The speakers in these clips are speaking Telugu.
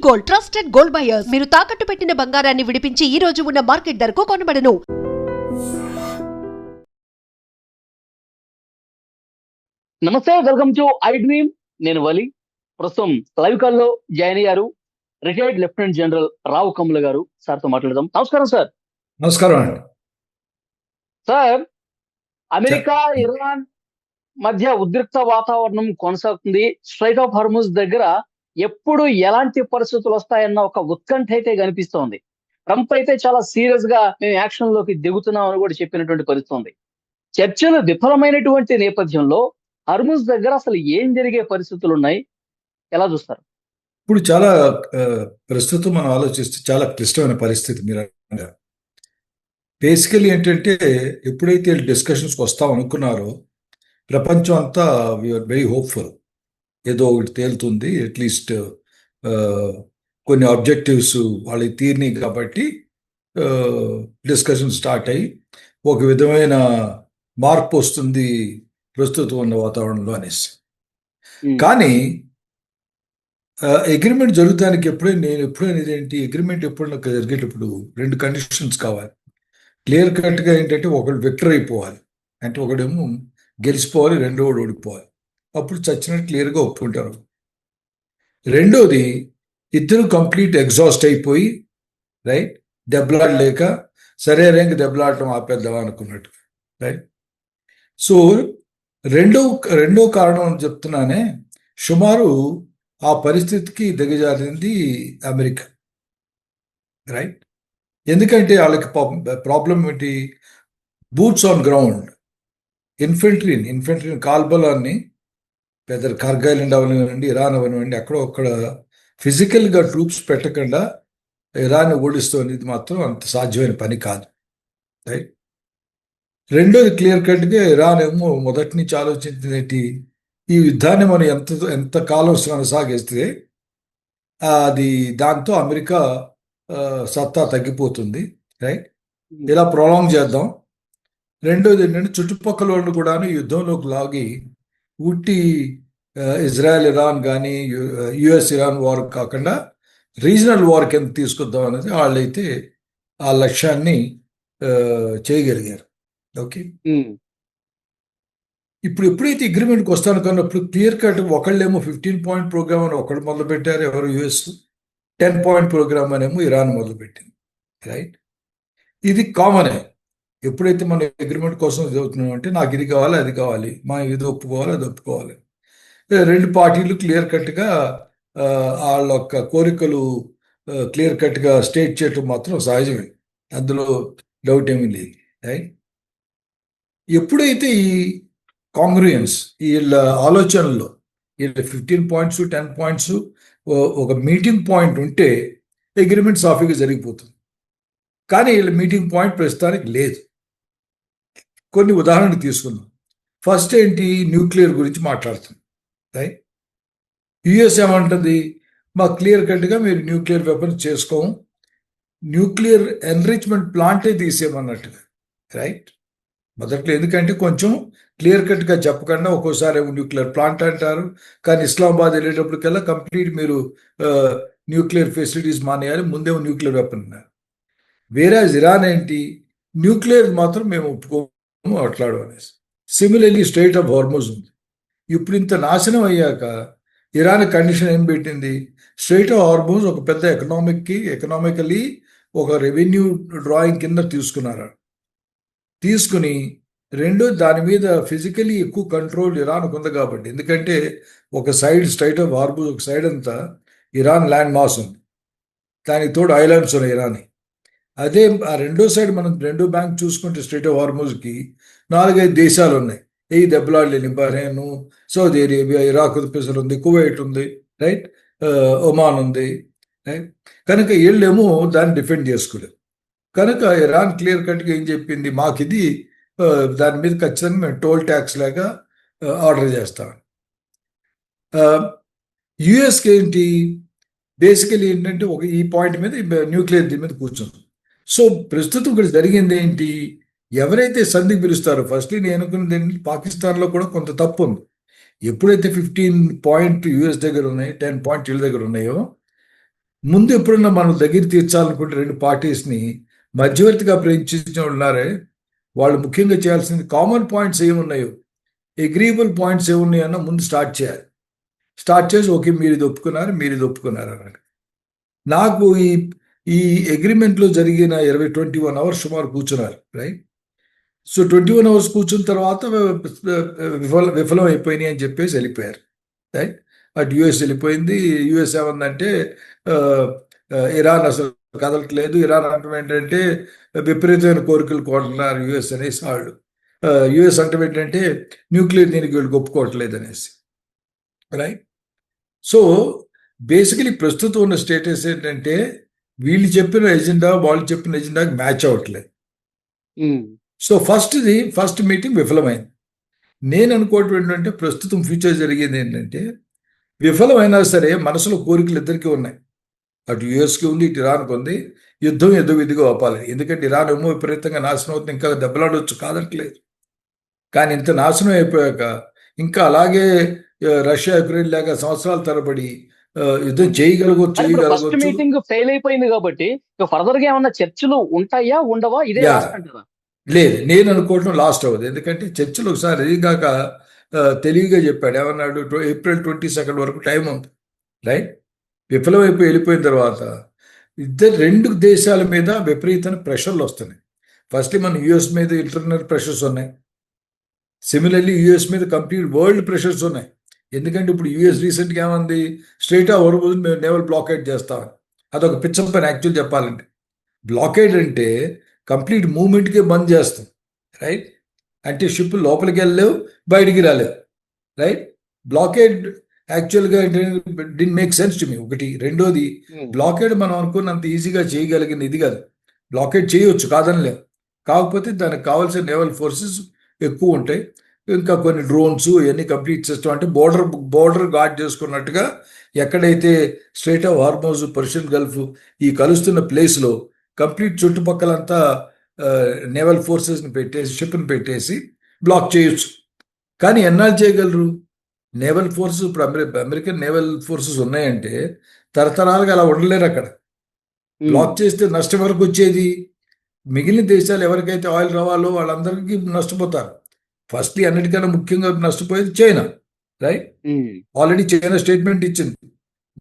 Gold, trusted gold buyers. మీరు తాకట్టు పెట్టిన బంగారాన్ని విడిపించి ఈ రోజు ఉన్న మార్కెట్ ధరకు కొనబడను. నమస్తే, వెల్కమ్ టు ఐ డ్రీమ్. నేను వలి. ప్రస్తుతం లైవ్ కాల్ లో జాయిన్ అయ్యారు రిటైర్డ్ లెఫ్టినెంట్ జనరల్ రావు కమ్ముల గారు. సార్ తో మాట్లాడదాం. నమస్కారం సార్. నమస్కారం అండి. సార్, అమెరికా ఇరాన్ మధ్య ఉద్రిక్త వాతావరణం కొనసాగుతుంది. స్ట్రైట్ ఆఫ్ హార్ముజ్ దగ్గర ఎప్పుడు ఎలాంటి పరిస్థితులు వస్తాయన్న ఒక ఉత్కంఠ అయితే కనిపిస్తోంది. ట్రంప్ అయితే చాలా సీరియస్ గా మేము యాక్షన్ లోకి దిగుతున్నాం అని కూడా చెప్పినటువంటి పరిస్థితి ఉంది. చర్చలు విఫలమైనటువంటి నేపథ్యంలో హర్ముజ్ దగ్గర అసలు ఏం జరిగే పరిస్థితులు ఉన్నాయి, ఎలా చూస్తారు? ఇప్పుడు చాలా ప్రస్తుతం మనం ఆలోచిస్తే చాలా క్లిష్టమైన పరిస్థితి. మీరు బేసికలీ ఏంటంటే, ఎప్పుడైతే డిస్కషన్స్కి వస్తాం అనుకున్నారో ప్రపంచం అంతా వీఆర్ వెరీ హోప్ఫుల్, ఏదో ఒకటి తేలుతుంది, అట్లీస్ట్ కొన్ని ఆబ్జెక్టివ్స్ వాళ్ళకి తీరినాయి కాబట్టి డిస్కషన్ స్టార్ట్ అయ్యి ఒక విధమైన మార్పు వస్తుంది ప్రస్తుతం ఉన్న వాతావరణంలో అనేసి. కానీ అగ్రిమెంట్ జరుగుతానికి ఎప్పుడైనా ఇదేంటి, అగ్రిమెంట్ ఎప్పుడైనా జరిగేటప్పుడు రెండు కండిషన్స్ కావాలి. క్లియర్ కట్గా ఏంటంటే ఒకడు విక్టర్ అయిపోవాలి, అంటే ఒకడేమో గెలిచిపోవాలి, రెండోడు ఓడిపోవాలి. అప్పుడు చచ్చినట్టు క్లియర్గా ఒప్పుకుంటారు. రెండోది, ఇద్దరు కంప్లీట్ ఎగ్జాస్ట్ అయిపోయి రైట్ దెబ్బలాడలేక సరే రేంక దెబ్బలాడటం ఆపేద్దాం అనుకున్నట్టు రైట్. సో రెండో కారణం చెప్తున్నానే, సుమారు ఆ పరిస్థితికి దిగజారింది అమెరికా రైట్. ఎందుకంటే వాళ్ళకి ప్రాబ్లం ఏంటి, బూట్స్ ఆన్ గ్రౌండ్, ఇన్ఫెంట్రీని కాల్బలాన్ని పెద్ద కార్గైలాండ్ అవనివ్వండి, ఇరాన్ అవనివ్వండి, అక్కడ ఫిజికల్గా ట్రూప్స్ పెట్టకుండా ఇరాన్ ఓడిస్తుంది మాత్రం అంత సాధ్యమైన పని కాదు రైట్. రెండోది, క్లియర్ కట్గా ఇరాన్ ఏమో మొదటి నుంచి ఆలోచించింది ఏంటి, ఈ యుద్ధాన్ని మనం ఎంత కాలం కొనసాగిస్తే అది దాంతో అమెరికా సత్తా తగ్గిపోతుంది రైట్, ఇలా ప్రొలాంగ్ చేద్దాం. రెండోది ఏంటంటే, చుట్టుపక్కల వాళ్ళు కూడా యుద్ధంలోకి లాగి ఉట్టి ఇజ్రాయెల్ ఇరాన్ కానీ యుఎస్ ఇరాన్ వార్ కాకుండా రీజనల్ వార్ కింద తీసుకొద్దాం అనేది వాళ్ళైతే ఆ లక్ష్యాన్ని చేయగలిగారు. ఓకే, ఇప్పుడు ఎప్పుడైతే అగ్రిమెంట్కి వస్తాను కన్నప్పుడు క్లియర్ కట్ ఒకళ్ళేమో 15-point ప్రోగ్రామ్ అని ఒకళ్ళు మొదలుపెట్టారు, ఎవరు యుఎస్ 10-point ప్రోగ్రామ్ అనేమో ఇరాన్ మొదలుపెట్టింది రైట్. ఇది కామనే. ఎప్పుడైతే మనం అగ్రిమెంట్ కోసం చదువుతున్నాం అంటే నాకు ఇది కావాలి అది కావాలి, మనం ఇది ఒప్పుకోవాలి అది ఒప్పుకోవాలి, రెండు పార్టీలు క్లియర్ కట్గా వాళ్ళ యొక్క కోరికలు క్లియర్ కట్గా స్టేట్ చేయటం మాత్రం సహజమే, అందులో డౌట్ ఏమీ లేదు రైట్. ఎప్పుడైతే ఈ కాంగ్రూయన్స్ వీళ్ళ ఆలోచనలో వీళ్ళ 15 points 10 points ఒక మీటింగ్ పాయింట్ ఉంటే అగ్రిమెంట్ సాఫీగా జరిగిపోతుంది. కానీ వీళ్ళ మీటింగ్ పాయింట్ ప్రస్తుతానికి లేదు. కొన్ని ఉదాహరణలు తీసుకుందాం. ఫస్ట్ ఏంటి, న్యూక్లియర్ గురించి మాట్లాడుతుంది రైట్. యుఎస్ ఏమంటుంది, మాకు క్లియర్ కట్గా మీరు న్యూక్లియర్ వెపన్స్ చేసుకోము, న్యూక్లియర్ ఎన్రిచ్మెంట్ ప్లాంటే తీసేయమన్నట్టుగా రైట్. మొదట్లో ఎందుకంటే కొంచెం క్లియర్ కట్గా చెప్పకుండా ఒక్కోసారి న్యూక్లియర్ ప్లాంట్ అంటారు, కానీ ఇస్లామాబాద్ వెళ్ళేటప్పటికల్లా కంప్లీట్ మీరు న్యూక్లియర్ ఫెసిలిటీస్ మానేయాలి, ముందేమో న్యూక్లియర్ వెపన్ ఉన్నారు. వేరే ఇరాన్ ఏంటి, న్యూక్లియర్ మాత్రం మేము ఒప్పుకోము అట్లాడు అనేసి. సిమిలర్లీ స్ట్రైట్ ఆఫ్ హార్ముజ్ ఉంది. ఇప్పుడు ఇంత నాశనం అయ్యాక ఇరాన్ కండిషన్ ఏం పెట్టింది, స్ట్రైట్ ఆఫ్ హార్ముజ్ ఒక పెద్ద ఎకనామికలీ ఒక రెవెన్యూ డ్రాయింగ్ కింద తీసుకుని రెండో దాని మీద ఫిజికలీ ఎక్కువ కంట్రోల్ ఇరాన్ ఉంది కాబట్టి, ఎందుకంటే ఒక సైడ్ స్ట్రైట్ ఆఫ్ హార్ముజ్, ఒక సైడ్ అంతా ఇరాన్ ల్యాండ్ మాస్ ఉంది, దానికి తోడు ఐలాండ్స్ ఉన్నాయి ఇరాన్. అదే ఆ రెండో సైడ్ మనం రెండో బ్యాంక్ చూసుకుంటే స్ట్రైట్ ఆఫ్ హార్ముజ్కి 4-5 దేశాలు ఉన్నాయి. ఈ దెబ్బలాడలేని బహ్రెయిన్, సౌదీ అరేబియా, ఇరాక్ ఉంది, కువైట్ ఉంది రైట్, ఒమాన్ ఉంది రైట్. కనుక వీళ్ళేమో దాన్ని డిఫెండ్ చేసుకోలేదు. కనుక ఇరాన్ క్లియర్ కట్గా ఏం చెప్పింది, మాకు ఇది దాని మీద ఖచ్చితంగా మేము టోల్ ట్యాక్స్ లాగా ఆర్డర్ చేస్తాం. యుఎస్కి ఏంటి, బేసికలీ ఏంటంటే ఈ పాయింట్ మీద న్యూక్లియర్ దీని మీద కూర్చుంది. సో ప్రస్తుతం ఇక్కడ జరిగింది ఏంటి, ఎవరైతే సంధికి పిలుస్తారో, ఫస్ట్లీ నేను అనుకున్నది పాకిస్తాన్లో కూడా కొంత తప్పు ఉంది. ఎప్పుడైతే 15 point యుఎస్ దగ్గర ఉన్నాయి, 10 point వీళ్ళ దగ్గర ఉన్నాయో, ముందు ఎప్పుడన్నా మనం దగ్గర తీర్చాలనుకుంటే రెండు పార్టీస్ని మధ్యవర్తిగా ప్రేమించిన ఉన్నారే, వాళ్ళు ముఖ్యంగా చేయాల్సింది కామన్ పాయింట్స్ ఏమున్నాయో, అగ్రీబుల్ పాయింట్స్ ఏమున్నాయో అన్న ముందు స్టార్ట్ చేయాలి. స్టార్ట్ చేసి ఓకే మీరు ఇది ఒప్పుకున్నారు, మీరు ఇది ఒప్పుకున్నారు అన్నాడు. నాకు ఈ అగ్రిమెంట్లో జరిగిన 21 అవర్స్ సుమారు కూర్చున్నారు, రైట్. సో 21 అవర్స్ కూర్చున్న తర్వాత విఫలం అయిపోయినాయి అని చెప్పేసి వెళ్ళిపోయారు, రైట్. అటు యుఎస్ వెళ్ళిపోయింది. యుఎస్ ఏమందంటే ఇరాన్ అసలు కదలట్లేదు, ఇరాన్ అంటే ఏంటంటే విపరీతమైన కోరికలు కోరుతున్నారు యుఎస్ అనేసి వాళ్ళు. యుఎస్ అంటే ఏంటంటే న్యూక్లియర్ దీనికి వీళ్ళు ఒప్పుకోవట్లేదు అనేసి, రైట్. సో బేసికలీ ప్రస్తుతం ఉన్న స్టేటస్ ఏంటంటే వీళ్ళు చెప్పిన ఎజెండా వాళ్ళు చెప్పిన ఎజెండాకి మ్యాచ్ అవ్వట్లేదు. సో ఫస్ట్ మీటింగ్ విఫలమైంది. నేను అనుకోవటం ఏంటంటే ప్రస్తుతం ఫ్యూచర్ జరిగేది ఏంటంటే విఫలమైనా సరే మనసులో కోరికలు ఇద్దరికీ ఉన్నాయి. అటు యుఎస్కి ఉంది, ఇటు ఇరాన్కి ఉంది. యుద్ధం ఇదిగా అవ్వాలి. ఎందుకంటే ఇరాన్ ఏమో విపరీతంగా నాశనం అవుతుంది, ఇంకా దెబ్బలాడవచ్చు కాదట్లేదు. కానీ ఇంత నాశనం అయిపోయాక ఇంకా అలాగే రష్యా యుక్రెయిన్ లాగా సంవత్సరాల తరబడి యుద్ధం ఫస్ట్ మీటింగ్ ఫెయిల్ అయిపోయింది కాబట్టి ఫర్దర్ గా ఏమన్నా చర్చలు ఉంటాయా ఉండవా? ఇదే లేదు, నేను అనుకోవటం లాస్ట్ అవ్వదు. ఎందుకంటే చర్చలు ఒకసారి ఎదిగాక తెలివిగా చెప్పాడు, ఏమన్నాడు, ఏప్రిల్ 22 వరకు టైం ఉంది, రైట్. విఫలమైపోయి వెళ్ళిపోయిన తర్వాత రెండు దేశాల మీద విపరీతమైన ప్రెషర్లు వస్తున్నాయి. ఫస్ట్ మన యుఎస్ మీద ఇంటర్నల్ ప్రెషర్స్ ఉన్నాయి. సిమిలర్లీ యుఎస్ మీద కంప్లీట్ వరల్డ్ ప్రెషర్స్ ఉన్నాయి. ఎందుకంటే ఇప్పుడు యుఎస్ రీసెంట్గా ఏమంది, స్ట్రైట్ ఆఫ్ హార్మజ్ మేము నేవల్ బ్లాకేడ్ చేస్తామని. అదొక పిచ్చం పని యాక్చువల్ చెప్పాలంటే. బ్లాకేడ్ అంటే కంప్లీట్ మూవ్మెంట్కే బంద్ చేస్తాం, రైట్. అంటే షిప్ లోపలికి వెళ్ళలేవు, బయటికి రాలేవు, రైట్. బ్లాకేడ్ యాక్చువల్గా did make sense to me. ఒకటి. రెండోది, బ్లాకేడ్ మనం అనుకున్నంత ఈజీగా చేయగలిగిన ఇది కాదు. బ్లాకేడ్ చేయవచ్చు, కాదనిలేం. కాకపోతే దానికి కావాల్సిన నేవల్ ఫోర్సెస్ ఎక్కువ ఉంటాయి. ఇంకా కొన్ని డ్రోన్స్ ఇవన్నీ కంప్లీట్ సిస్టమ్, అంటే బోర్డర్ గార్డ్ చేసుకున్నట్టుగా ఎక్కడైతే straight of Hormuz, Persian Gulf ఈ కలుస్తున్న ప్లేస్లో కంప్లీట్ చుట్టుపక్కలంతా నేవల్ ఫోర్సెస్ని పెట్టేసి, షిప్ని పెట్టేసి బ్లాక్ చేయొచ్చు. కానీ ఎన్నాళ్ళు చేయగలరు? నేవల్ ఫోర్సెస్ ఇప్పుడు అమెరికన్ నేవల్ ఫోర్సెస్ ఉన్నాయంటే తరతరాలుగా అలా ఉండలేరు. అక్కడ బ్లాక్ చేస్తే నష్టం వరకు వచ్చేది మిగిలిన దేశాలు ఎవరికైతే ఆయిల్ రావాలో వాళ్ళందరికీ నష్టపోతారు. ఫస్ట్లీ అన్నిటికన్నా ముఖ్యంగా నష్టపోయేది China, right. Already China statement ఇచ్చింది,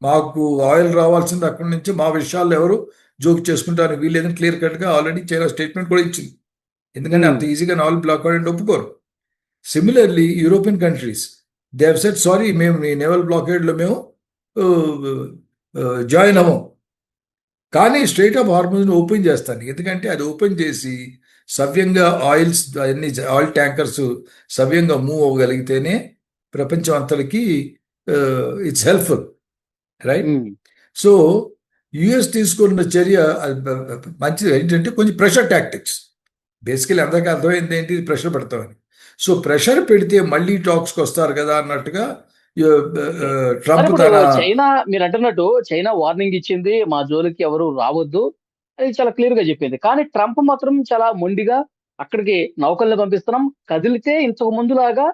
మాకు ఆయిల్ రావాల్సింది అక్కడి నుంచి, మా విషయాల్లో ఎవరు జోక్ చేసుకుంటారు వీళ్ళేదని క్లియర్ కట్గా ఆల్రెడీ చైనా స్టేట్మెంట్ కూడా ఇచ్చింది. ఎందుకంటే అంత ఈజీగా ఆయిల్ బ్లాక్ అవ్వడానికి ఒప్పుకోరు. Similarly European countries they have said sorry, మేము ఈ నేవల్ బ్లాకేడ్లో మేము జాయిన్ అవ్వం. కానీ స్ట్రైట్ ఆఫ్ హార్మోజ్ని ఓపెన్ చేస్తాను. ఎందుకంటే అది ఓపెన్ చేసి సవ్యంగా ఆయిల్ ట్యాంకర్స్ సవ్యంగా మూవ్ అవ్వగలిగితేనే ప్రపంచం అంతటికి it's helpful, right. So US తీసుకున్న చర్య మంచిది. ఏంటంటే కొంచెం ప్రెషర్ టాక్టిక్స్. బేసికలీ అందరికీ అర్థమైంది ఏంటి, ప్రెషర్ పెడతామని. సో ప్రెషర్ పెడితే మళ్ళీ టాక్స్కి వస్తారు కదా అన్నట్టుగా ట్రంప్ చైనా, మీరు అంటున్నట్టు చైనా వార్నింగ్ ఇచ్చింది, మా జోలికి ఎవరు రావద్దు, అది చాలా క్లియర్ గా చెప్పింది. కానీ ట్రంప్ మాత్రం చాలా మొండిగా అక్కడికి నౌకల్ని పంపిస్తున్నాం, కదిలితే ఇంతకు ముందులాగా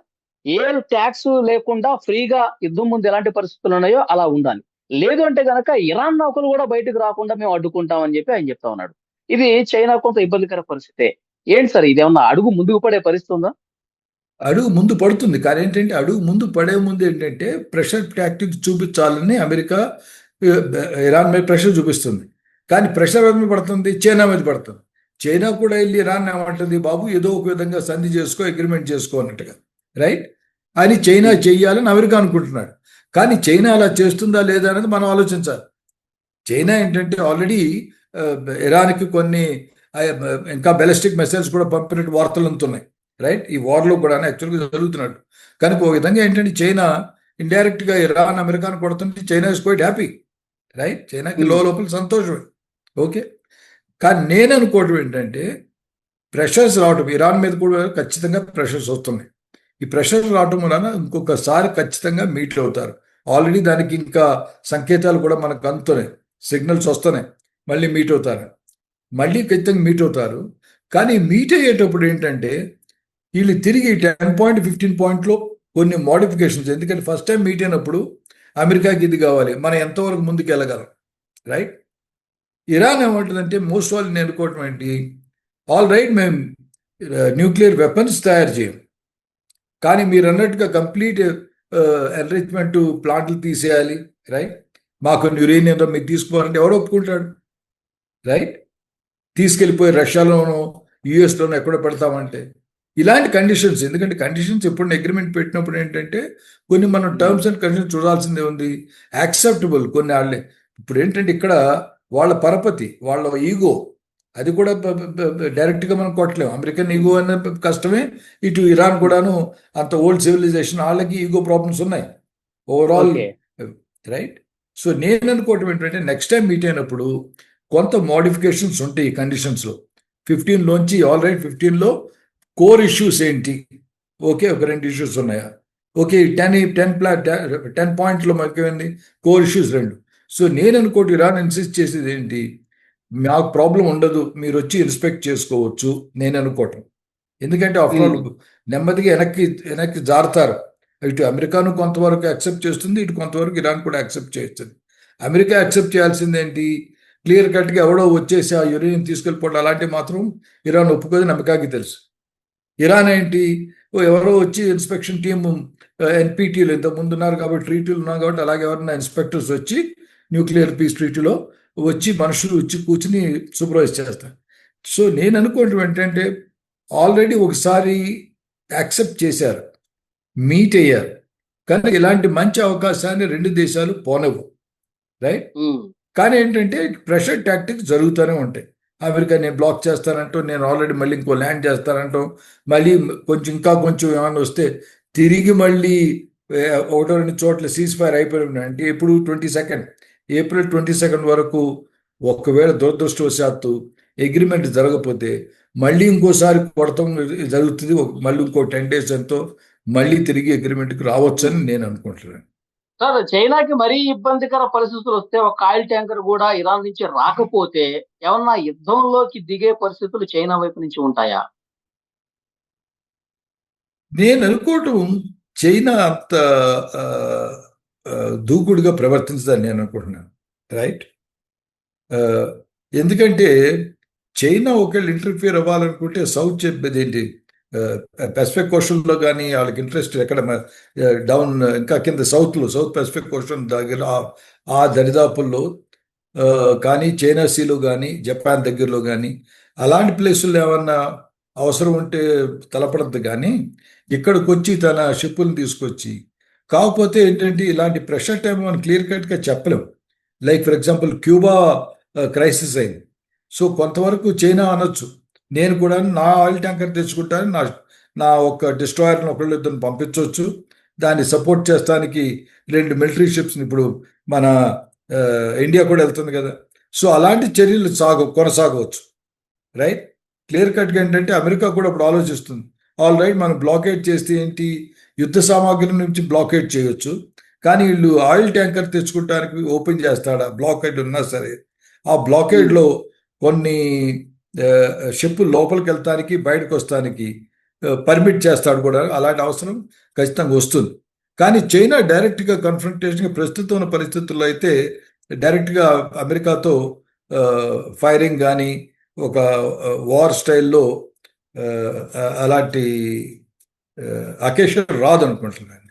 ఏ ట్యాక్స్ లేకుండా ఫ్రీగా యుద్ధం ముందు ఎలాంటి పరిస్థితులు ఉన్నాయో అలా ఉండాలి, లేదు అంటే గనక ఇరాన్ నౌకలు కూడా బయటకు రాకుండా మేము అడ్డుకుంటామని చెప్పి ఆయన చెప్తా ఉన్నాడు. ఇది చైనా కొంత ఇబ్బందికర పరిస్థితే. ఏంటి సార్, ఇది ఏమన్నా అడుగు ముందుకు పడే పరిస్థితి ఉందా? అడుగు ముందు పడుతుంది. కానీ ఏంటంటే అడుగు ముందు పడే ముందు ఏంటంటే ప్రెషర్ టాక్టిక్స్ చూపించాలని అమెరికా ఇరాన్ మీద ప్రెషర్ చూపిస్తుంది. కానీ ప్రెషర్ మీద పడుతుంది, చైనా మీద పడుతుంది. చైనా కూడా వెళ్ళి ఇరాన్ ఏమంటుంది, బాబు ఏదో ఒక విధంగా సంధి చేసుకో, అగ్రిమెంట్ చేసుకో అన్నట్టుగా, రైట్. అని చైనా చెయ్యాలని అమెరికా అనుకుంటున్నాడు. కానీ చైనా అలా చేస్తుందా లేదా అనేది మనం ఆలోచించాలి. చైనా ఏంటంటే ఆల్రెడీ ఇరాన్కి కొన్ని ఇంకా బెలిస్టిక్ మిసైల్స్ కూడా పంపినట్టు వార్తలు అందుతున్నాయి, రైట్. ఈ వార్లో కూడా యాక్చువల్గా జరుగుతున్నాడు. కనుక ఒక విధంగా ఏంటంటే చైనా ఇండైరెక్ట్గా ఇరాన్ అమెరికాను కొడుతుంటే China is quite happy, right. చైనాకి లోపల సంతోషమే, ఓకే. కానీ నేను అనుకోవటం ఏంటంటే ప్రెషర్స్ రావటం, ఇరాన్ మీద కూడా ఖచ్చితంగా ప్రెషర్స్ వస్తున్నాయి. ఈ ప్రెషర్స్ రావటం వలన ఇంకొకసారి ఖచ్చితంగా మీట్ అవుతారు. ఆల్రెడీ దానికి ఇంకా సంకేతాలు కూడా మనకు అందుతున్నాయి, సిగ్నల్స్ వస్తున్నాయి, మళ్ళీ మీట్ అవుతారు, మళ్ళీ ఖచ్చితంగా మీట్ అవుతారు. కానీ మీట్ అయ్యేటప్పుడు ఏంటంటే వీళ్ళు తిరిగి 10 పాయింట్ 15 పాయింట్లో కొన్ని మోడిఫికేషన్స్. ఎందుకంటే ఫస్ట్ టైం మీట్ అయినప్పుడు అమెరికాకి ఇది కావాలి, మనం ఎంతవరకు ముందుకు వెళ్ళగలం, రైట్. ఇరాన్ ఏమంటుందంటే మోస్ట్ వాళ్ళు నేను అనుకోవటం ఏంటి, ఆల్ రైట్ మేము న్యూక్లియర్ వెపన్స్ తయారు చేయం, కానీ మీరు అన్నట్టుగా కంప్లీట్ ఎన్రిచ్మెంట్ ప్లాంట్లు తీసేయాలి, రైట్, మాకు యురేనియం మీరు తీసుకోవాలంటే ఎవరు ఒప్పుకుంటాడు, రైట్, తీసుకెళ్ళిపోయి రష్యాలోనో యుఎస్లోనో ఎక్కడ పెడతామంటే ఇలాంటి కండిషన్స్. ఎందుకంటే కండిషన్స్ ఎప్పుడు అగ్రిమెంట్ పెట్టినప్పుడు ఏంటంటే కొన్ని మనం టర్మ్స్ అండ్ కండిషన్స్ చూడాల్సిందే ఉంది, యాక్సెప్టబుల్ కొన్ని వాళ్ళే. ఇప్పుడు ఏంటంటే ఇక్కడ వాళ్ళ పరపతి, వాళ్ళ ఈగో, అది కూడా డైరెక్ట్గా మనం కొట్టలేము. అమెరికన్ ఈగో అన్న కష్టమే, ఇటు ఇరాన్ కూడాను అంత ఓల్డ్ సివిలైజేషన్, వాళ్ళకి ఈగో ప్రాబ్లమ్స్ ఉన్నాయి ఓవరాల్, రైట్. సో నేను అనుకోవటం ఏంటంటే నెక్స్ట్ టైం మీట్ అయినప్పుడు కొంత మోడిఫికేషన్స్ ఉంటాయి ఈ కండిషన్స్లో. 15లోంచి ఆల్ రైట్ 15లో కోర్ ఇష్యూస్ ఏంటి, ఓకే, ఒక 2 ఇష్యూస్ ఉన్నాయా, ఓకే, 10 పాయింట్లో మనకేమైంది, కోర్ ఇష్యూస్ 2. సో నేను అనుకోటి ఇరాన్ ఇన్సిస్ట్ చేసేది ఏంటి, మాకు ప్రాబ్లం ఉండదు, మీరు వచ్చి ఇన్స్పెక్ట్ చేసుకోవచ్చు నేను అనుకోవటం. ఎందుకంటే ఆఫ్టర్ ఆల్ నెమ్మదిగా వెనక్కి జారుతారు. ఇటు అమెరికాను కొంతవరకు యాక్సెప్ట్ చేస్తుంది, ఇటు కొంతవరకు ఇరాన్ కూడా యాక్సెప్ట్ చేస్తుంది. అమెరికా యాక్సెప్ట్ చేయాల్సింది ఏంటి, క్లియర్ కట్గా ఎవడో వచ్చేసి ఆ యురేనియం తీసుకెళ్ళిపోవడం అలాంటివి మాత్రం ఇరాన్ ఒప్పుకోదని అమెరికాకి తెలుసు. ఇరాన్ ఏంటి, ఎవరో వచ్చి ఇన్స్పెక్షన్ టీమ్ ఎన్పిటీలు ఇంతకుముందు ఉన్నారు కాబట్టి, ట్రీటీలు ఉన్నారు కాబట్టి, అలాగే ఎవరైనా ఇన్స్పెక్టర్స్ వచ్చి న్యూక్లియర్ పీస్ ట్రీటీలో వచ్చి మనుషులు వచ్చి కూర్చుని సూపర్వైజ్ చేస్తారు. సో నేను అనుకోవడం ఏంటంటే ఆల్రెడీ ఒకసారి యాక్సెప్ట్ చేశారు, మీట్ అయ్యారు, కానీ ఇలాంటి మంచి అవకాశాన్ని 2 దేశాలు పోనవు, రైట్. కానీ ఏంటంటే ప్రెషర్ టాక్టిక్స్ జరుగుతూనే ఉంటాయి. అమెరికా నేను బ్లాక్ చేస్తానంటూ, నేను ఆల్రెడీ మళ్ళీ ఇంకో ల్యాండ్ చేస్తానంటూ, మళ్ళీ ఇంకా కొంచెం ఏమైనా వస్తే తిరిగి మళ్ళీ 1-2 చోట్ల సీజ్ ఫైర్ అయిపోయి అంటే ఇప్పుడు ఏప్రిల్ 22 వరకు ఒకవేళ దురదృష్టవశాత్తు అగ్రిమెంట్ జరగకపోతే మళ్ళీ ఇంకోసారి కొడతాం జరుగుతుంది, మళ్ళీ ఇంకో 10 days ఎంతో మళ్ళీ తిరిగి అగ్రిమెంట్కి రావచ్చని నేను అనుకుంటున్నాను. సార్, చైనాకి మరీ ఇబ్బందికర పరిస్థితులు వస్తే ఒక ఆయిల్ ట్యాంకర్ కూడా ఇరాన్ నుంచి రాకపోతే ఏమన్నా యుద్ధంలోకి దిగే పరిస్థితులు చైనా వైపు నుంచి ఉంటాయా? నేను అనుకోవటం చైనా అంత దూకుడుగా ప్రవర్తించదని నేను అనుకుంటున్నాను, రైట్. ఎందుకంటే చైనా ఒకవేళ ఇంటర్ఫియర్ అవ్వాలనుకుంటే సౌత్ చెప్పేది ఏంటి, పెసిఫిక్ ఓషన్లో కానీ వాళ్ళకి ఇంట్రెస్ట్ ఎక్కడ డౌన్ ఇంకా కింద సౌత్ పెసిఫిక్ ఓషన్ దగ్గర ఆ దరిదాపుల్లో కానీ, చైనా సీలో కానీ, జపాన్ దగ్గరలో కానీ అలాంటి ప్లేసుల్లో ఏమన్నా అవసరం ఉంటే తలపడద్దు. కానీ ఇక్కడికి వచ్చి తన షిప్పులను తీసుకొచ్చి, కాకపోతే ఏంటంటే ఇలాంటి ప్రెషర్ టైం మనం క్లియర్ కట్గా చెప్పలేం. Like for example Cuba crisis అయింది. సో కొంతవరకు చైనా అనొచ్చు, నేను కూడా నా ఆయిల్ ట్యాంకర్ తెచ్చుకుంటాను, నా ఒక డిస్ట్రాయర్ని ఒకళ్ళు ఇద్దరు పంపించవచ్చు, దాన్ని సపోర్ట్ చేస్తానికి 2 మిలిటరీ షిప్స్ని ఇప్పుడు మన ఇండియా కూడా వెళ్తుంది కదా. సో అలాంటి చర్యలు కొనసాగవచ్చు, రైట్. క్లియర్ కట్గా ఏంటంటే అమెరికా కూడా ఇప్పుడు ఆలోచిస్తుంది, ఆల్ రైట్ మనం బ్లాకేడ్ చేస్తే ఏంటి, యుద్ధ సామాగ్రి నుంచి బ్లాకేడ్ చేయొచ్చు, కానీ వీళ్ళు ఆయిల్ ట్యాంకర్ తెచ్చుకోవడానికి ఓపెన్ చేస్తాడా, బ్లాకేడ్ ఉన్నా సరే ఆ బ్లాకేడ్లో కొన్ని షిప్ లోపలికి వెళ్తానికి బయటకు వస్తానికి పర్మిట్ చేస్తాడు కూడా. అలాంటి అవసరం ఖచ్చితంగా వస్తుంది. కానీ చైనా డైరెక్ట్గా కన్ఫ్రంటేషన్గా ప్రస్తుతం ఉన్న పరిస్థితుల్లో అయితే డైరెక్ట్గా అమెరికాతో ఫైరింగ్ కానీ ఒక వార్ స్టైల్లో అలాంటి అకేషన్ రాదు అనుకుంటున్నాను.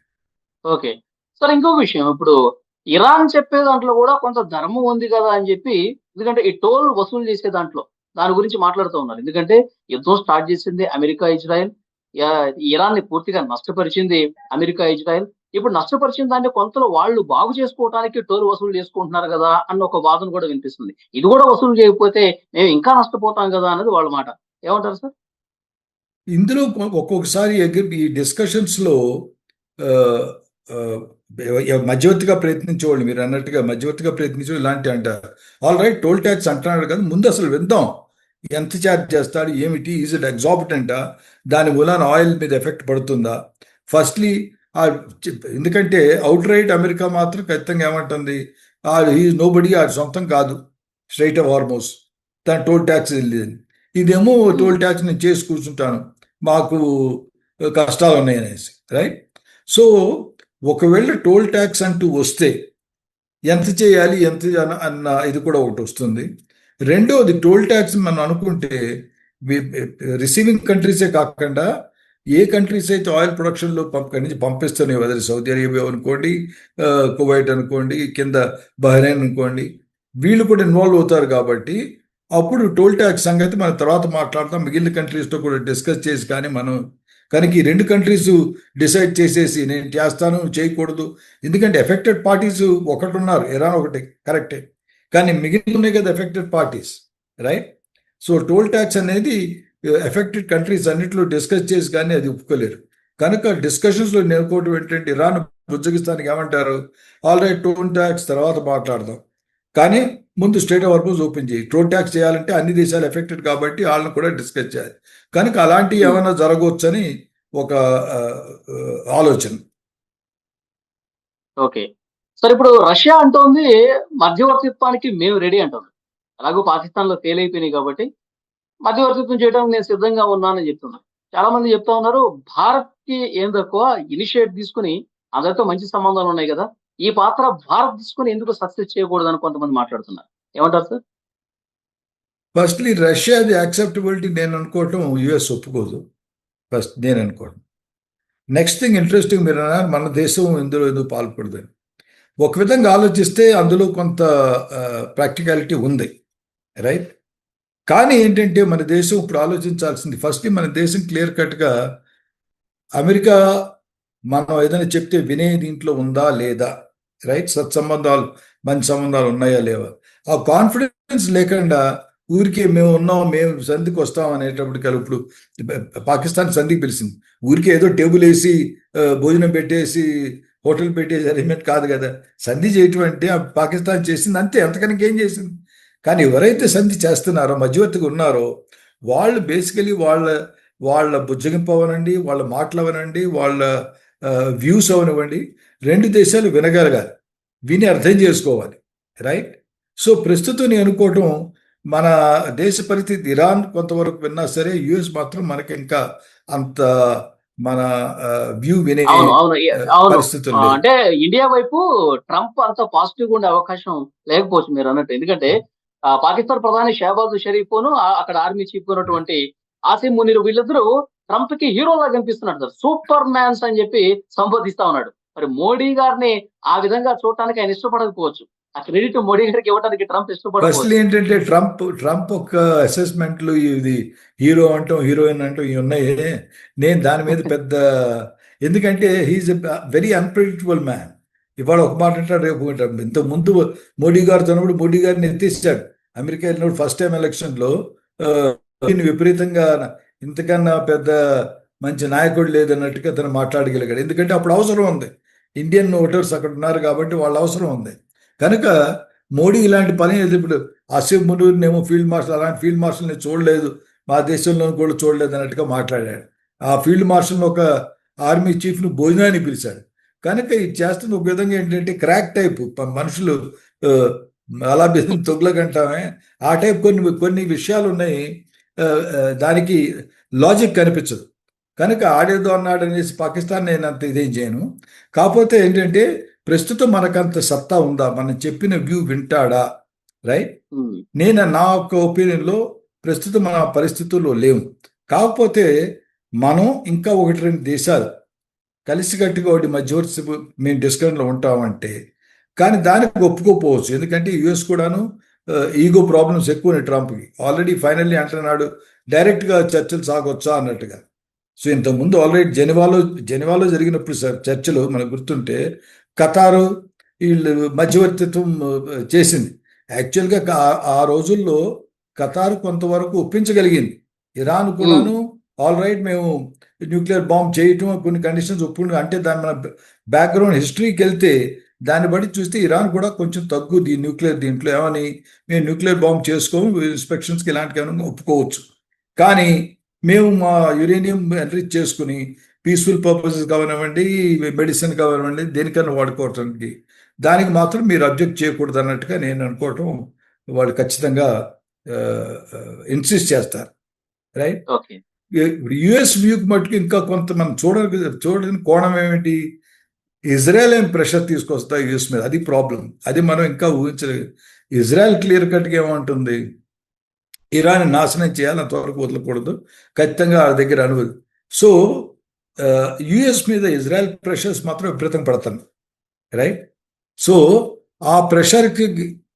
ఓకే సార్, ఇంకొక విషయం, ఇప్పుడు ఇరాన్ చెప్పే దాంట్లో కూడా కొంత ధర్మం ఉంది కదా అని చెప్పి, ఎందుకంటే ఈ టోల్ వసూలు చేసే దాంట్లో దాని గురించి మాట్లాడుతూ ఉన్నారు. ఎందుకంటే యుద్ధం స్టార్ట్ చేసింది అమెరికా ఇజ్రాయెల్, ఇరాన్ ని పూర్తిగా నష్టపరిచింది అమెరికా ఇజ్రాయెల్. ఇప్పుడు నష్టపరిచిన దాన్ని కొంతలో వాళ్ళు బాగు చేసుకోవడానికి టోల్ వసూలు చేసుకుంటున్నారు కదా అన్న ఒక వాదన కూడా వినిపిస్తుంది. ఇది కూడా వసూలు చేయకపోతే మేము ఇంకా నష్టపోతాం కదా అన్నది వాళ్ళ మాట. ఏమంటారు సార్? ఇందులో ఒక్కొక్కసారి ఈ డిస్కషన్స్లో మధ్యవర్తిగా ప్రయత్నించేవాళ్ళు, మీరు అన్నట్టుగా మధ్యవర్తిగా ప్రయత్నించే ఇలాంటి అంటారు. ఆల్ రైట్, టోల్ ట్యాక్స్ అంటున్నాడు కదా, ముందు అసలు విందాం, ఎంత ఛార్జ్ చేస్తాడు, ఏమిటి, ఈజ్ ఇట్ ఎగ్జాబిటెంటా, దాని మూలాన ఆయిల్ మీద ఎఫెక్ట్ పడుతుందా ఫస్ట్లీ. ఎందుకంటే అవుట్ రైట్ అమెరికా మాత్రం ఖచ్చితంగా ఏమంటుంది, ఈజ్ నో బడీ, ఆ సొంతం కాదు స్ట్రైట్ ఆఫ్ హార్మోస్, దాని టోల్ ట్యాక్స్ వెళ్ళేది. ఇదేమో టోల్ ట్యాక్స్ నేను చేసి కూర్చుంటాను, మాకు కష్టాలు ఉన్నాయనేసి, రైట్. సో ఒకవేళ టోల్ ట్యాక్స్ అంటూ వస్తే ఎంత చేయాలి ఎంత అన్న ఇది కూడా ఒకటి వస్తుంది. రెండోది టోల్ ట్యాక్స్ మనం అనుకుంటే రిసీవింగ్ కంట్రీసే కాకుండా ఏ కంట్రీస్ అయితే ఆయిల్ ప్రొడక్షన్లో నుంచి పంపిస్తున్నాయి, వదిలి సౌదీ అరేబియా అనుకోండి, కువైట్ అనుకోండి, కింద బహ్రెయిన్ అనుకోండి, వీళ్ళు కూడా ఇన్వాల్వ్ అవుతారు. కాబట్టి అప్పుడు టోల్ ట్యాక్స్ సంగతి మనం తర్వాత మాట్లాడతాం. మిగిలిన కంట్రీస్తో కూడా డిస్కస్ చేసి కానీ మనం కనుక ఈ రెండు కంట్రీస్ డిసైడ్ చేసేసి నేను చేస్తాను చేయకూడదు, ఎందుకంటే ఎఫెక్టెడ్ పార్టీస్ ఒకటి ఉన్నారు, ఇరాన్ ఒకటి కరెక్టే, కానీ మిగిలిన ఉన్నాయి కదా affected parties, right? So toll tax అనేది ఎఫెక్టెడ్ కంట్రీస్ అన్నింటిలో డిస్కస్ చేసి కానీ అది ఒప్పుకోలేరు. కనుక డిస్కషన్స్లో నేర్చుకోవడం ఏంటంటే ఇరాన్ ఉజ్బెకిస్తాన్కి ఏమంటారు, ఆల్ రైట్ టోల్ ట్యాక్స్ తర్వాత మాట్లాడదాం, కానీ ముందు స్టేట్ ఆఫ్ హార్మజ్ ఓపెన్ చేయి. టోల్ ట్యాక్స్ చేయాలంటే అన్ని దేశాలు ఎఫెక్టెడ్ కాబట్టి వాళ్ళని కూడా డిస్కస్ చేయాలి. కనుక అలాంటివి ఏమైనా జరగవచ్చని ఒక ఆలోచన. ఓకే సార్, ఇప్పుడు రష్యా అంటోంది మధ్యవర్తిత్వానికి మేము రెడీ అంటుంది. అలాగూ పాకిస్తాన్లో ఫెయిల్ అయిపోయినాయి కాబట్టి మధ్యవర్తిత్వం చేయడానికి నేను సిద్ధంగా ఉన్నానని చెప్తున్నాను. చాలా మంది చెప్తా ఉన్నారు భారత్ కి ఏం తక్కువ, ఇనిషియేట్ తీసుకుని అందరితో మంచి సంబంధాలు ఉన్నాయి కదా, ఈ పాత్ర భారత్ తీసుకుని ఎందుకు సక్సెస్ చేయకూడదని కొంతమంది మాట్లాడుతున్నారు. ఏమంటారు సార్? ఫస్ట్లీ రష్యాది యాక్సెప్టబిలిటీ నేను అనుకోవటం యుఎస్ ఒప్పుకోదు, ఫస్ట్ నేను అనుకోవడం. నెక్స్ట్ థింగ్ ఇంట్రెస్టింగ్, మీరు అన్నారు మన దేశం ఇందులో ఎందుకు పాల్పడదని. ఒక విధంగా ఆలోచిస్తే అందులో కొంత ప్రాక్టికాలిటీ ఉంది, రైట్? కానీ ఏంటంటే మన దేశం ఇప్పుడు ఆలోచించాల్సింది, ఫస్ట్ మన దేశం క్లియర్ కట్గా అమెరికా మనం ఏదైనా చెప్తే వినే దీంట్లో ఉందా లేదా, రైట్? సత్సంబంధాలు మంచి సంబంధాలు ఉన్నాయా లేవా, ఆ కాన్ఫిడెన్స్ లేకుండా ఊరికే మేము ఉన్నాం మేము సంధికి వస్తాం అనేటప్పటికి, ఇప్పుడు పాకిస్తాన్ సంధికి పిలిచింది, ఊరికే ఏదో టేబుల్ వేసి భోజనం పెట్టేసి హోటల్ పెట్టేసి అరేంజ్మెంట్ కాదు కదా. సంధి చేయటం అంటే పాకిస్తాన్ చేసింది అంతే, అంతకని ఏం చేసింది. కానీ ఎవరైతే సంధి చేస్తున్నారో మధ్యవర్తిగా ఉన్నారో వాళ్ళు బేసికలీ వాళ్ళ బుజ్జగింపు అవనండి, వాళ్ళ మాటలు అవనండి, వాళ్ళ వ్యూస్ అవనివ్వండి, రెండు దేశాలు వినగలగాలి, విని అర్థం చేసుకోవాలి, రైట్? సో ప్రస్తుతం నేను అనుకోవటం మన దేశ పరిస్థితి ఇరాన్ కొంతవరకు విన్నా సరే, యుఎస్ మాత్రం మనకి ఇంకా అంత మన వ్యూ వినే పరిస్థితులు లేవు. అంటే ఇండియా వైపు ట్రంప్ అంత పాజిటివ్ గా ఉండే అవకాశం లేకపోవచ్చు మీరు అన్నట్టు. ఎందుకంటే పాకిస్తాన్ ప్రధాని షహబాజ్ షరీఫ్ అక్కడ ఆర్మీ చీఫ్ ఉన్నటువంటి ఆసిమ్ మునీర్ వీళ్ళిద్దరూ ట్రంప్ కి హీరోలా కనిపిస్తున్నాడు సార్, సూపర్ మ్యాన్స్ అని చెప్పి సంబోధిస్తా ఉన్నాడు. మరి మోడీ గారిని ఆ విధంగా చూడటానికి ఆయన ఇష్టపడకపోవచ్చు, ఆ క్రెడిట్ మోడీ గారికి ఇవ్వడానికి ట్రంప్ ఇష్టపడవచ్చు. ఫస్ట్ ఏంటంటే ట్రంప్ ఒక అసెస్మెంట్లు ఇది హీరో అంటాం హీరోయిన్ అంటాం ఇవి ఉన్నాయి, నేను దాని మీద పెద్ద, ఎందుకంటే he's a very unpredictable man. ఇవాళ ఒక మాట అంటాడు, రేపు అంటాడు. ఇంత ముందు మోడీ గారితో ఉన్నప్పుడు మోడీ గారిని ఎత్తేసాడు, అమెరికా వెళ్ళినప్పుడు ఫస్ట్ టైం ఎలక్షన్లో విపరీతంగా, ఇంతకన్నా పెద్ద మంచి నాయకుడు లేదన్నట్టుగా తను మాట్లాడగలిగాడు. ఎందుకంటే అప్పుడు అవసరం ఉంది, ఇండియన్ ఓటర్స్ అక్కడ ఉన్నారు కాబట్టి వాళ్ళ అవసరం ఉంది. కనుక మోడీ ఇలాంటి పని, ఇప్పుడు ఆసిఫ్ మునీర్నేమో ఫీల్డ్ మార్షల్, అలాంటి ఫీల్డ్ మార్షల్ని చూడలేదు, మా దేశంలో కూడా చూడలేదు అన్నట్టుగా మాట్లాడాడు. ఆ ఫీల్డ్ మార్షల్ ఒక ఆర్మీ చీఫ్ను భోజనానికి పిలిచాడు. కనుక ఇది చేస్తున్న ఒక విధంగా ఏంటంటే క్రాక్ టైప్ మనుషులు, అలా తొగ్లకంటామే ఆ టైప్ కొన్ని విషయాలు ఉన్నాయి, దానికి లాజిక్ కనిపించదు. కనుక ఆడేదో అన్నాడు అనేసి పాకిస్తాన్ నేను అంత ఇదేం చేయను. కాకపోతే ఏంటంటే ప్రస్తుతం మనకంత సత్తా ఉందా, మనం చెప్పిన వ్యూ వింటాడా, రైట్? నేను నా యొక్క ఒపీనియన్లో ప్రస్తుతం మన పరిస్థితుల్లో లేవు. కాకపోతే మనం ఇంకా ఒకటి రెండు దేశాలు కలిసికట్టుగా ఒకటి మధ్యవర్తి మేము డిస్కషన్లో ఉంటామంటే, కానీ దానికి ఒప్పుకోపోవచ్చు. ఎందుకంటే యుఎస్ కూడాను ఈగో ప్రాబ్లమ్స్ ఎక్కువ ఉన్నాయి ట్రంప్కి. ఆల్రెడీ ఫైనల్లీ అంటున్నాడు డైరెక్ట్గా చర్చలు సాగొచ్చా అన్నట్టుగా. సో ఇంతకుముందు ఆల్రెడీ జెనీవాలో జరిగినప్పుడు చర్చలు మనకు గుర్తుంటే ఖతారు వీళ్ళు మధ్యవర్తిత్వం చేసింది. యాక్చువల్గా ఆ రోజుల్లో ఖతారు కొంతవరకు ఒప్పించగలిగింది, ఇరాన్ కూడాను ఆల్ రైట్ మేము న్యూక్లియర్ బాంబ్ చేయటం కొన్ని కండిషన్స్ ఒప్పుకుంటు, అంటే దాని మన బ్యాక్గ్రౌండ్ హిస్టరీకి వెళ్తే దాన్ని బట్టి చూస్తే ఇరాన్ కూడా కొంచెం తగ్గుద్ది న్యూక్లియర్ దీంట్లో, ఏమని మేము న్యూక్లియర్ బాంబ్ చేసుకోము, ఇన్స్పెక్షన్స్కి ఇలాంటివి ఏమైనా ఒప్పుకోవచ్చు, కానీ మేము మా యురేనియం ఎన్రిచ్ చేసుకుని పీస్ఫుల్ పర్పసెస్ కావనివ్వండి, మెడిసిన్ కావనివ్వండి, దేనికన్నా వాడుకోవటానికి, దానికి మాత్రం మీరు అబ్జెక్ట్ చేయకూడదు అన్నట్టుగా నేను అనుకోవటం వాళ్ళు ఖచ్చితంగా ఇన్సిస్ట్ చేస్తారు, రైట్? ఇప్పుడు యుఎస్ వ్యూకి మటుకు ఇంకా కొంత మనం చూడని కోణం ఏమిటి, ఇజ్రాయెల్ ఏం ప్రెషర్ తీసుకొస్తా యూఎస్ మీద, అది ప్రాబ్లం. అది మనం ఇంకా ఊహించలేదు. ఇజ్రాయెల్ క్లియర్ కట్గా ఏమంటుంది, ఇరాన్ నాశనం చేయాలి, అంతవరకు వదలకూడదు, ఖచ్చితంగా ఆ దగ్గర అనువదు. సో యుఎస్ మీద ఇజ్రాయెల్ ప్రెషర్స్ మాత్రం విపరీతంగా పడుతుంది, రైట్? సో ఆ ప్రెషర్కి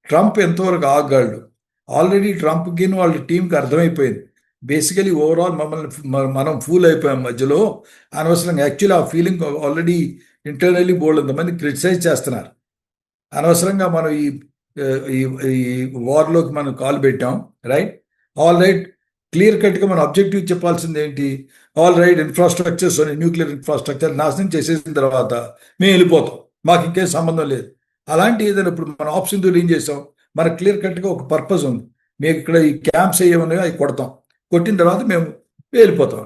ట్రంప్ ఎంతవరకు ఆగగలడు? ఆల్రెడీ ట్రంప్కి వాళ్ళ టీంకి అర్థమైపోయింది, బేసికలీ ఓవరాల్ మనం ఫూల్ అయిపోయాం మధ్యలో అనవసరంగా. యాక్చువల్లీ ఆ ఫీలింగ్ ఆల్రెడీ ఇంటర్నల్లీ బోల్డ్ మంది క్రిటిసైజ్ చేస్తున్నారు. అనవసరంగా మనం ఈ వార్లోకి మనం కాల్ పెట్టాం, రైట్? ఆల్ రైట్, క్లియర్ కట్గా మన ఆబ్జెక్టివ్ చెప్పాల్సింది ఏంటి? All right, infrastructures, nuclear infrastructure నాశనం చేసేసిన తర్వాత మేము వెళ్ళిపోతాం, మాకు ఇంకేం సంబంధం లేదు. అలాంటి ఏదైనా ఇప్పుడు మన ఆప్షన్ ఏం చేసాం, మనకు క్లియర్ కట్గా ఒక పర్పస్ ఉంది, మీకు ఇక్కడ ఈ క్యాంప్స్ ఏమన్నాయో అవి కొడతాం, కొట్టిన తర్వాత మేము వెళ్ళిపోతాం.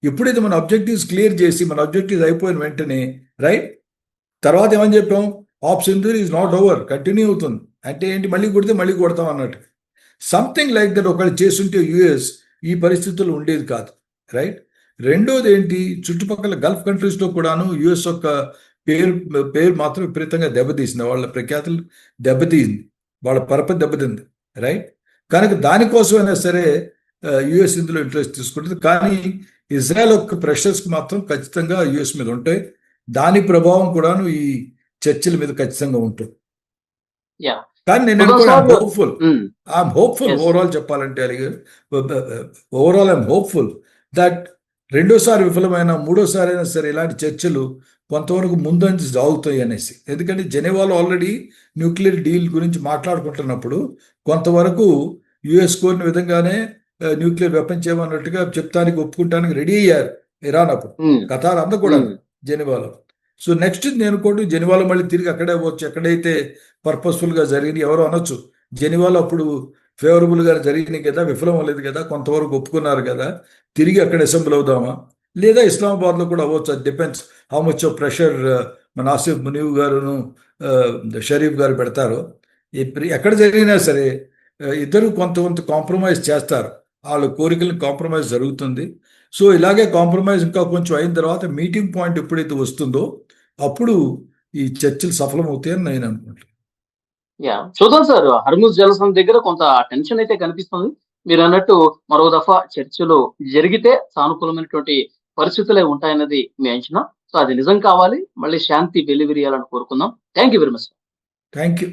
ఎప్పుడైతే మన ఆబ్జెక్టివ్స్ క్లియర్ చేసి మన ఆబ్జెక్టివ్స్ అయిపోయిన వెంటనే, రైట్, తర్వాత ఏమని చెప్పాం, option is not over, continue అవుతుంది. అంటే ఏంటి, మళ్ళీ కొడితే మళ్ళీ కొడతాం అన్నట్టు. సంథింగ్ లైక్ దట్ ఒకళ్ళు చేస్తుంటే యుఎస్ ఈ పరిస్థితుల్లో ఉండేది కాదు, రైట్? రెండోది ఏంటి, చుట్టుపక్కల గల్ఫ్ కంట్రీస్లో కూడాను యుఎస్ యొక్క పేరు మాత్రం విపరీతంగా దెబ్బతీసింది, వాళ్ళ ప్రఖ్యాతులు దెబ్బతీసింది, వాళ్ళ పరపతి దెబ్బతింది, రైట్? కనుక దానికోసమైనా సరే యుఎస్ ఇందులో ఇంట్రెస్ట్ తీసుకుంటుంది. కానీ ఇజ్రాయెల్ యొక్క ప్రెషర్స్కి మాత్రం ఖచ్చితంగా యుఎస్ మీద ఉంటాయి, దాని ప్రభావం కూడాను ఈ చర్చల మీద ఖచ్చితంగా ఉంటుంది. కానీ నేను ఐఎమ్ హోప్ఫుల్ ఓవరాల్ చెప్పాలంటే, ఓవరాల్ ఐఎమ్ హోప్ఫుల్ దట్ రెండోసారి విఫలమైన మూడోసారి అయినా సరే ఇలాంటి చర్చలు కొంతవరకు ముందంజ సాగుతాయి అనేసి. ఎందుకంటే జెనీవాలో ఆల్రెడీ న్యూక్లియర్ డీల్ గురించి మాట్లాడుకుంటున్నప్పుడు కొంతవరకు యుఎస్ కోరిన విధంగానే న్యూక్లియర్ వెపన్ చేయమన్నట్టుగా చెప్తానికి ఒప్పుకుంటానికి రెడీ అయ్యారు ఇరాన్ అప్పుడు, ఖతార్ అంతా కూడా జెనీవాలో. సో నెక్స్ట్ నేను కూడా జెనీవాలో మళ్ళీ తిరిగి అక్కడే పోవచ్చు, ఎక్కడైతే పర్పస్ఫుల్గా జరిగింది. ఎవరో అనొచ్చు, జెనీవాలో అప్పుడు ఫేవరబుల్గా జరిగినాయి కదా, విఫలం అవ్వలేదు కదా, కొంతవరకు ఒప్పుకున్నారు కదా, తిరిగి అక్కడ అసెంబ్లీ అవుదామా, లేదా ఇస్లామాబాద్లో కూడా అవ్వచ్చు. అది depends how much of pressure మన ఆసిఫ్ మునీవ్ గారును షరీఫ్ గారు పెడతారు. ఎక్కడ జరిగినా సరే ఇద్దరు కొంత కాంప్రమైజ్ చేస్తారు, వాళ్ళ కోరికలను కాంప్రమైజ్ జరుగుతుంది. సో ఇలాగే కాంప్రమైజ్ ఇంకా కొంచెం అయిన తర్వాత మీటింగ్ పాయింట్ ఎప్పుడైతే వస్తుందో అప్పుడు ఈ చర్చలు సఫలం అవుతాయని నేను అనుకుంటున్నాను. చూద్దాం సార్, హర్ముజ్ జలసంధి దగ్గర కొంత టెన్షన్ అయితే కనిపిస్తుంది. మీరు అన్నట్టు మరో దఫా చర్చలు జరిగితే సానుకూలమైనటువంటి పరిస్థితులే ఉంటాయన్నది మీ అంచనా. సో అది నిజం కావాలి, మళ్ళీ శాంతి వెల్లివిరియాలని కోరుకుందాం. Thank you very much. Thank you.